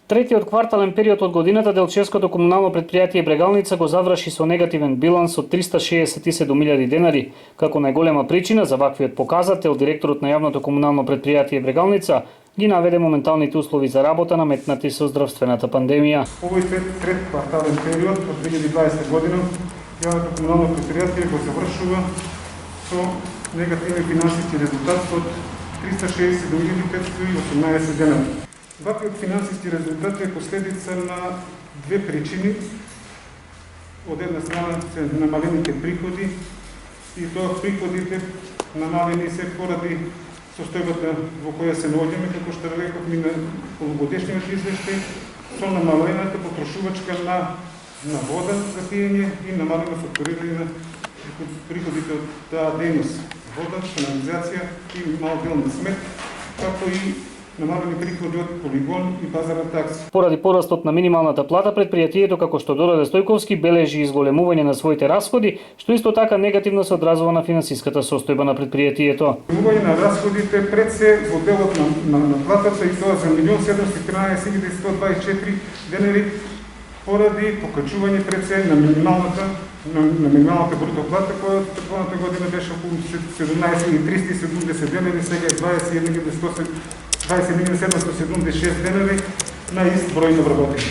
Третиот квартален период од годината Делчевското комунално предпријатие Брегалница го заврши со негативен биланс од 367.000 денари. Како најголема причина за ваквиот показател, директорот на јавното комунално предпријатие Брегалница ги наведе моменталните услови за работа наметнати со здравствената пандемија. Овој трет квартален период од 2020 година јавното комунално предпријатие го завршува со негативен финансиски резултат од 367.518 денари. Ваквиот финансиски резултат е последица на две причини. Од една страна се намалените приходи и тоа приходите намалени се поради состојбата во која се наоѓаме, како што реков ми на полугодишниот извештај, со намалената потрошувачка на вода за пиење и намалено фактурирање на приходите од таа дејност. Вода, канализација и мал дел на смет, како и намалени приходи од полигон и пазарна такса. Поради порастот на минималната плата, предпријатието, како што дораде Стојковски, бележи изголемување на своите расходи, што исто така негативно се одразува на финансиската состојба на предпријатието. Изголемување на расходите пред се во делот на платата и тоа за 1.713.124 денари поради покачување пред се на минималната бруто плата, која предходната година беше околу 17.370 денари, сега е 21.776 денари на ист број на вработени.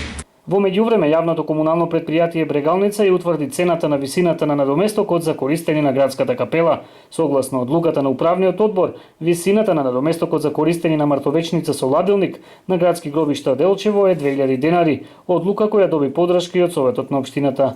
Во меѓувреме, јавното комунално предпријатие Брегалница ја утврди цената на висината на надоместокот за користење на градската капела. Согласно одлуката на управниот одбор, висината на надоместокот за користење на мртовечница со ладилник на градски гробишта Делчево е 2000 денари, одлука која доби поддршка и од Советот на општината.